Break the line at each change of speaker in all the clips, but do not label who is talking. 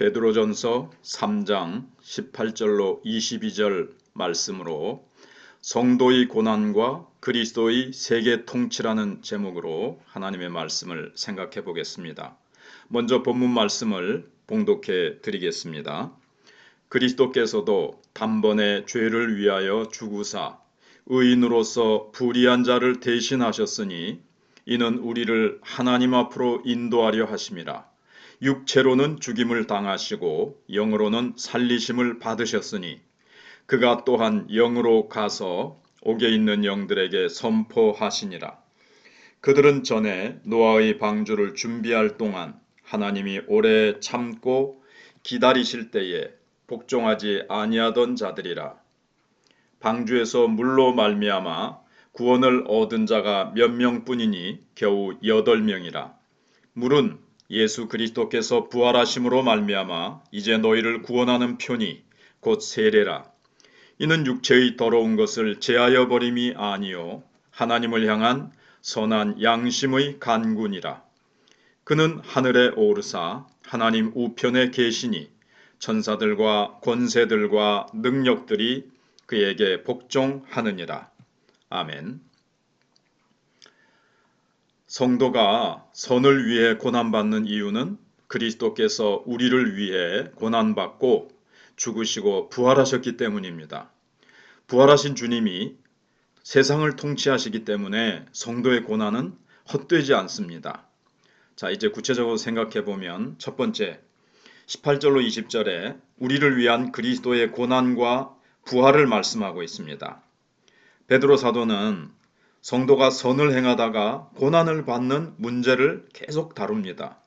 베드로전서 3장 18절로 22절 말씀으로 성도의 고난과 그리스도의 세계 통치라는 제목으로 하나님의 말씀을 생각해 보겠습니다. 먼저 본문 말씀을 봉독해 드리겠습니다. 그리스도께서도 단번에 죄를 위하여 죽으사 의인으로서 불의한 자를 대신하셨으니 이는 우리를 하나님 앞으로 인도하려 하심이라. 육체로는 죽임을 당하시고 영으로는 살리심을 받으셨으니 그가 또한 영으로 가서 옥에 있는 영들에게 선포하시니라. 그들은 전에 노아의 방주를 준비할 동안 하나님이 오래 참고 기다리실 때에 복종하지 아니하던 자들이라. 방주에서 물로 말미암아 구원을 얻은 자가 몇 명뿐이니 겨우 8명이라. 물은 예수 그리스도께서 부활하심으로 말미암아 이제 너희를 구원하는 편이 곧 세례라. 이는 육체의 더러운 것을 제하여 버림이 아니요 하나님을 향한 선한 양심의 간군이라. 그는 하늘에 오르사 하나님 우편에 계시니 천사들과 권세들과 능력들이 그에게 복종하느니라. 아멘. 성도가 선을 위해 고난받는 이유는 그리스도께서 우리를 위해 고난받고 죽으시고 부활하셨기 때문입니다. 부활하신 주님이 세상을 통치하시기 때문에 성도의 고난은 헛되지 않습니다. 자, 이제 구체적으로 생각해 보면 첫 번째 18절로 20절에 우리를 위한 그리스도의 고난과 부활을 말씀하고 있습니다. 베드로 사도는 성도가 선을 행하다가 고난을 받는 문제를 계속 다룹니다.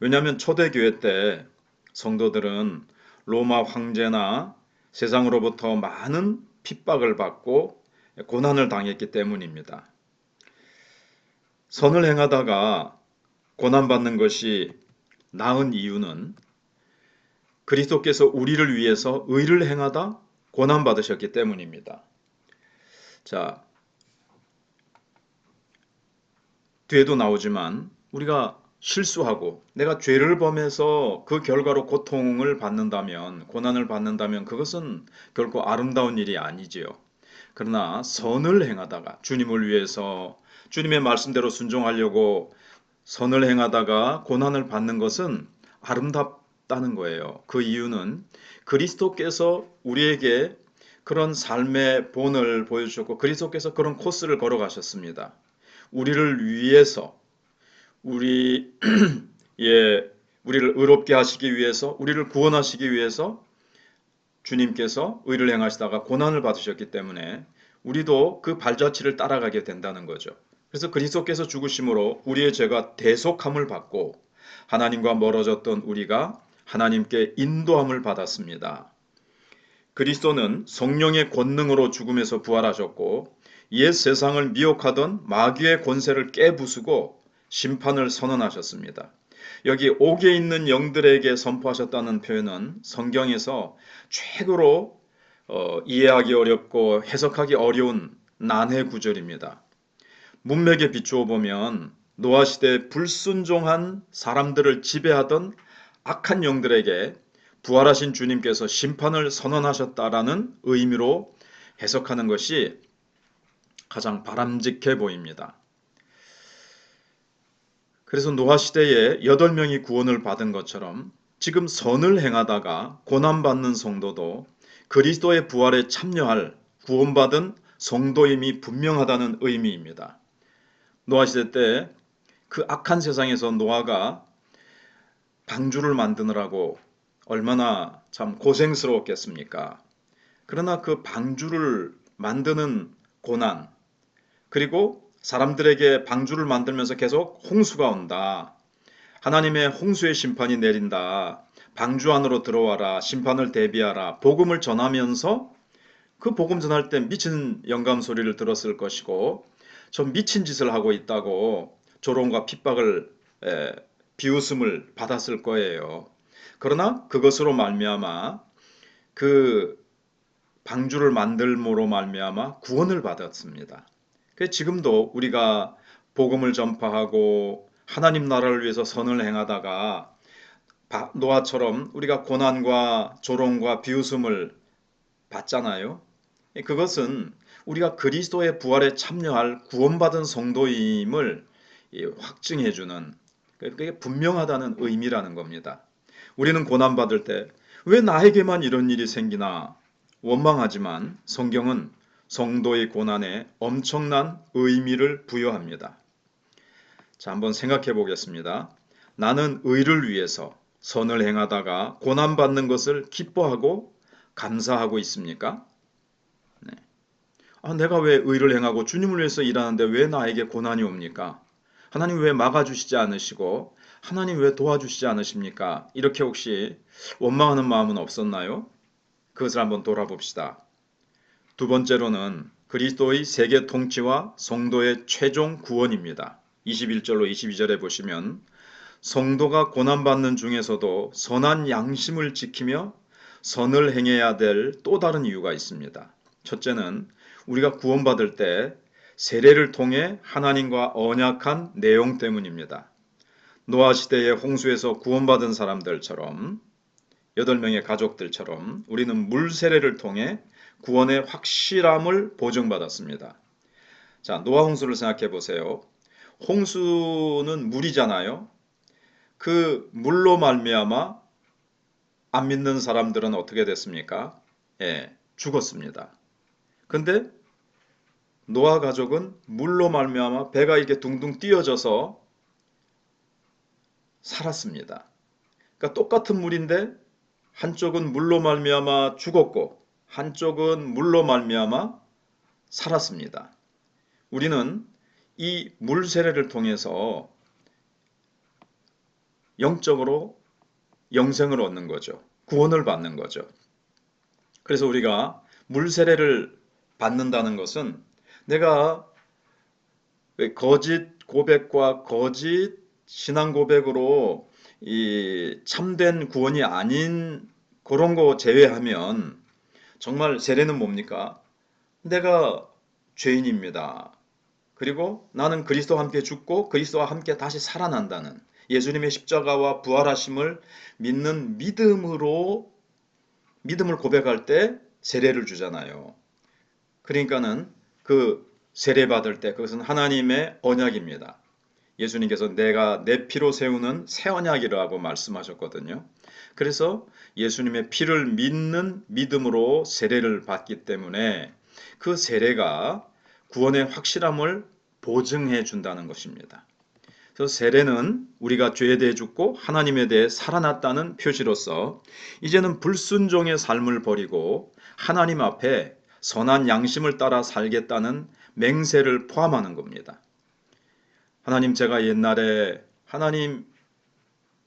왜냐하면 초대교회 때 성도들은 로마 황제나 세상으로부터 많은 핍박을 받고 고난을 당했기 때문입니다. 선을 행하다가 고난받는 것이 나은 이유는 그리스도께서 우리를 위해서 의를 행하다 고난받으셨기 때문입니다. 자, 뒤에도 나오지만 우리가 실수하고 내가 죄를 범해서 그 결과로 고통을 받는다면, 고난을 받는다면 그것은 결코 아름다운 일이 아니지요. 그러나 선을 행하다가 주님을 위해서 주님의 말씀대로 순종하려고 선을 행하다가 고난을 받는 것은 아름답다는 거예요. 그 이유는 그리스도께서 우리에게 그런 삶의 본을 보여주셨고 그리스도께서 그런 코스를 걸어가셨습니다. 우리를 위해서 우리를 의롭게 하시기 위해서 우리를 구원하시기 위해서 주님께서 의를 행하시다가 고난을 받으셨기 때문에 우리도 그 발자취를 따라가게 된다는 거죠. 그래서 그리스도께서 죽으심으로 우리의 죄가 대속함을 받고 하나님과 멀어졌던 우리가 하나님께 인도함을 받았습니다. 그리스도는 성령의 권능으로 죽음에서 부활하셨고 옛 세상을 미혹하던 마귀의 권세를 깨부수고 심판을 선언하셨습니다. 여기 옥에 있는 영들에게 선포하셨다는 표현은 성경에서 최고로 이해하기 어렵고 해석하기 어려운 난해 구절입니다. 문맥에 비추어 보면 노아 시대에 불순종한 사람들을 지배하던 악한 영들에게 부활하신 주님께서 심판을 선언하셨다라는 의미로 해석하는 것이 가장 바람직해 보입니다. 그래서 노아 시대에 8명이 구원을 받은 것처럼 지금 선을 행하다가 고난받는 성도도 그리스도의 부활에 참여할 구원받은 성도임이 분명하다는 의미입니다. 노아 시대 때 그 악한 세상에서 노아가 방주를 만드느라고 얼마나 참 고생스러웠겠습니까? 그러나 그 방주를 만드는 고난, 그리고 사람들에게 방주를 만들면서 계속 홍수가 온다. 하나님의 홍수의 심판이 내린다. 방주 안으로 들어와라. 심판을 대비하라. 복음을 전하면서 그 복음 전할 때 미친 영감 소리를 들었을 것이고 좀 미친 짓을 하고 있다고 조롱과 핍박을 비웃음을 받았을 거예요. 그러나 그것으로 말미암아 그 방주를 만들므로 말미암아 구원을 받았습니다. 지금도 우리가 복음을 전파하고 하나님 나라를 위해서 선을 행하다가 노아처럼 우리가 고난과 조롱과 비웃음을 받잖아요. 그것은 우리가 그리스도의 부활에 참여할 구원받은 성도임을 확증해주는, 그게 분명하다는 의미라는 겁니다. 우리는 고난받을 때 왜 나에게만 이런 일이 생기나 원망하지만 성경은 성도의 고난에 엄청난 의미를 부여합니다. 자, 한번 생각해 보겠습니다. 나는 의를 위해서 선을 행하다가 고난받는 것을 기뻐하고 감사하고 있습니까? 네. 내가 왜 의를 행하고 주님을 위해서 일하는데 왜 나에게 고난이 옵니까? 하나님 왜 막아주시지 않으시고 하나님 왜 도와주시지 않으십니까? 이렇게 혹시 원망하는 마음은 없었나요? 그것을 한번 돌아봅시다. 두 번째로는 그리스도의 세계 통치와 성도의 최종 구원입니다. 21절로 22절에 보시면 성도가 고난받는 중에서도 선한 양심을 지키며 선을 행해야 될 또 다른 이유가 있습니다. 첫째는 우리가 구원받을 때 세례를 통해 하나님과 언약한 내용 때문입니다. 노아 시대의 홍수에서 구원받은 사람들처럼 8명의 가족들처럼 우리는 물 세례를 통해 구원의 확실함을 보증받았습니다. 자, 노아 홍수를 생각해 보세요. 홍수는 물이잖아요. 그 물로 말미암아 안 믿는 사람들은 어떻게 됐습니까? 예, 죽었습니다. 근데 노아 가족은 물로 말미암아 배가 이렇게 둥둥 띄어져서 살았습니다. 그러니까 똑같은 물인데 한쪽은 물로 말미암아 죽었고 한쪽은 물로 말미암아 살았습니다. 우리는 이 물 세례를 통해서 영적으로 영생을 얻는 거죠. 구원을 받는 거죠. 그래서 우리가 물 세례를 받는다는 것은 내가 거짓 고백과 거짓 신앙 고백으로 이 참된 구원이 아닌 그런 거 제외하면 정말 세례는 뭡니까? 내가 죄인입니다. 그리고 나는 그리스도와 함께 죽고 그리스도와 함께 다시 살아난다는 예수님의 십자가와 부활하심을 믿는 믿음을 고백할 때 세례를 주잖아요. 그러니까는 그 세례 받을 때 그것은 하나님의 언약입니다. 예수님께서 내가 내 피로 세우는 새 언약이라고 말씀하셨거든요. 그래서 예수님의 피를 믿는 믿음으로 세례를 받기 때문에 그 세례가 구원의 확실함을 보증해 준다는 것입니다. 그래서 세례는 우리가 죄에 대해 죽고 하나님에 대해 살아났다는 표시로서 이제는 불순종의 삶을 버리고 하나님 앞에 선한 양심을 따라 살겠다는 맹세를 포함하는 겁니다. 하나님, 제가 옛날에 하나님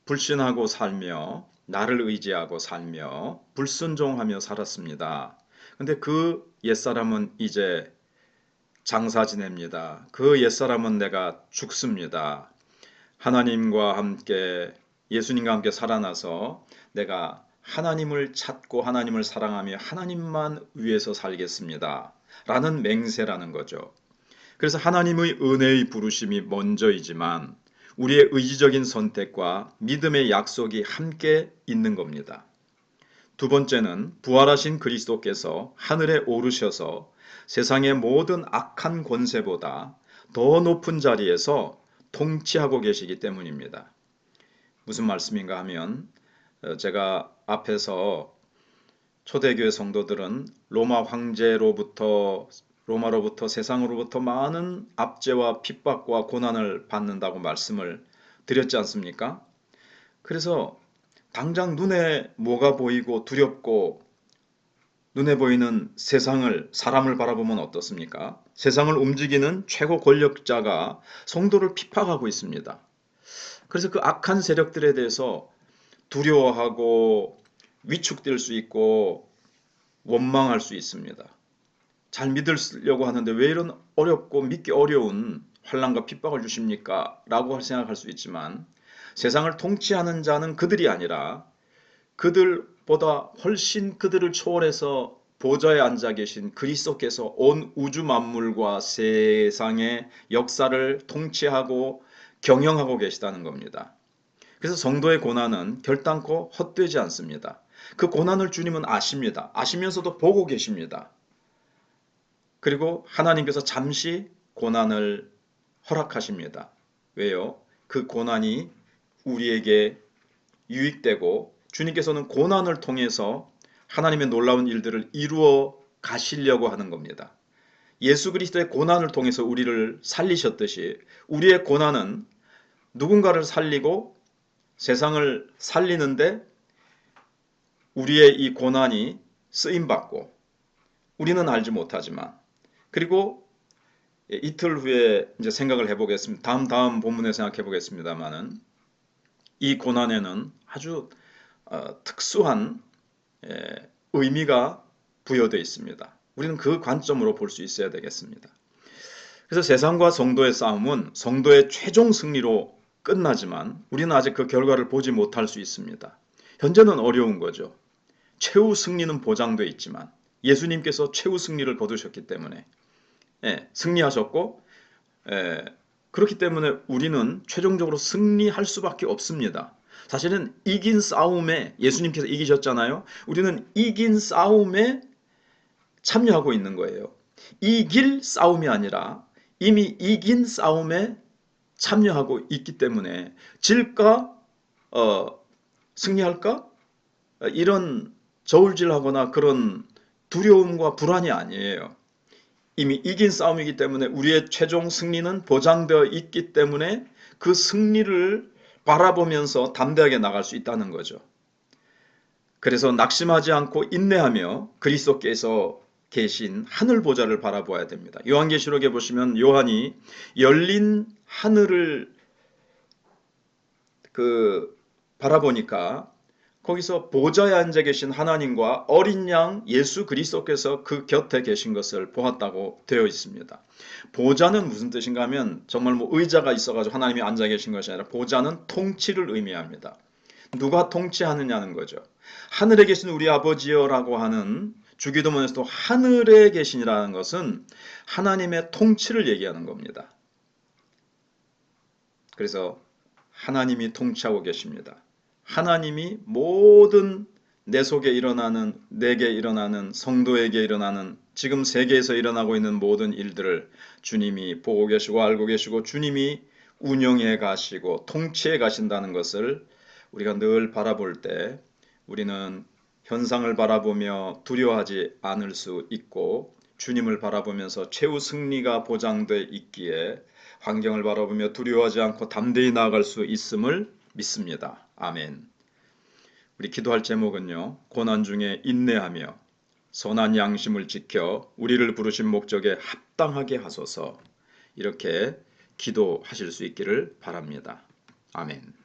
불신하고 살며 나를 의지하고 살며 불순종하며 살았습니다. 근데 그 옛사람은 이제 장사 지냅니다. 그 옛사람은 내가 죽습니다. 하나님과 함께 예수님과 함께 살아나서 내가 하나님을 찾고 하나님을 사랑하며 하나님만 위해서 살겠습니다. 라는 맹세라는 거죠. 그래서 하나님의 은혜의 부르심이 먼저이지만 우리의 의지적인 선택과 믿음의 약속이 함께 있는 겁니다. 두 번째는 부활하신 그리스도께서 하늘에 오르셔서 세상의 모든 악한 권세보다 더 높은 자리에서 통치하고 계시기 때문입니다. 무슨 말씀인가 하면 제가 앞에서 초대교회 성도들은 로마로부터 세상으로부터 많은 압제와 핍박과 고난을 받는다고 말씀을 드렸지 않습니까? 그래서 당장 눈에 뭐가 보이고 두렵고 눈에 보이는 사람을 바라보면 어떻습니까? 세상을 움직이는 최고 권력자가 성도를 핍박하고 있습니다. 그래서 그 악한 세력들에 대해서 두려워하고 위축될 수 있고 원망할 수 있습니다. 잘 믿으려고 하는데 왜 이런 어렵고 믿기 어려운 환난과 핍박을 주십니까? 라고 생각할 수 있지만 세상을 통치하는 자는 그들이 아니라 그들보다 훨씬 그들을 초월해서 보좌에 앉아 계신 그리스도께서 온 우주 만물과 세상의 역사를 통치하고 경영하고 계시다는 겁니다. 그래서 성도의 고난은 결단코 헛되지 않습니다. 그 고난을 주님은 아십니다. 아시면서도 보고 계십니다. 그리고 하나님께서 잠시 고난을 허락하십니다. 왜요? 그 고난이 우리에게 유익되고 주님께서는 고난을 통해서 하나님의 놀라운 일들을 이루어 가시려고 하는 겁니다. 예수 그리스도의 고난을 통해서 우리를 살리셨듯이 우리의 고난은 누군가를 살리고 세상을 살리는데 우리의 이 고난이 쓰임받고 우리는 알지 못하지만 그리고 이틀 후에 이제 생각을 해보겠습니다. 다음 본문에 생각해 보겠습니다만은 이 고난에는 아주 특수한 의미가 부여되어 있습니다. 우리는 그 관점으로 볼 수 있어야 되겠습니다. 그래서 세상과 성도의 싸움은 성도의 최종 승리로 끝나지만 우리는 아직 그 결과를 보지 못할 수 있습니다. 현재는 어려운 거죠. 최후 승리는 보장되어 있지만 예수님께서 최후 승리를 거두셨기 때문에 승리하셨고 그렇기 때문에 우리는 최종적으로 승리할 수밖에 없습니다. 사실은 이긴 싸움에 예수님께서 이기셨잖아요. 우리는 이긴 싸움에 참여하고 있는 거예요. 이길 싸움이 아니라 이미 이긴 싸움에 참여하고 있기 때문에 질까 승리할까 이런 저울질하거나 그런 두려움과 불안이 아니에요. 이미 이긴 싸움이기 때문에 우리의 최종 승리는 보장되어 있기 때문에 그 승리를 바라보면서 담대하게 나갈 수 있다는 거죠. 그래서 낙심하지 않고 인내하며 그리스도께서 계신 하늘 보좌를 바라보아야 됩니다. 요한계시록에 보시면 요한이 열린 하늘을 바라보니까 거기서 보좌에 앉아 계신 하나님과 어린 양 예수 그리스도께서 그 곁에 계신 것을 보았다고 되어 있습니다. 보좌는 무슨 뜻인가 하면 정말 의자가 있어가지고 하나님이 앉아 계신 것이 아니라 보좌는 통치를 의미합니다. 누가 통치하느냐는 거죠. 하늘에 계신 우리 아버지여라고 하는 주기도문에서도 하늘에 계신이라는 것은 하나님의 통치를 얘기하는 겁니다. 그래서 하나님이 통치하고 계십니다. 하나님이 모든 내 속에 일어나는, 내게 일어나는, 성도에게 일어나는, 지금 세계에서 일어나고 있는 모든 일들을 주님이 보고 계시고 알고 계시고 주님이 운영해 가시고 통치해 가신다는 것을 우리가 늘 바라볼 때 우리는 현상을 바라보며 두려워하지 않을 수 있고 주님을 바라보면서 최후 승리가 보장돼 있기에 환경을 바라보며 두려워하지 않고 담대히 나아갈 수 있음을 믿습니다. 아멘. 우리 기도할 제목은요. 고난 중에 인내하며 선한 양심을 지켜 우리를 부르신 목적에 합당하게 하소서 이렇게 기도하실 수 있기를 바랍니다. 아멘.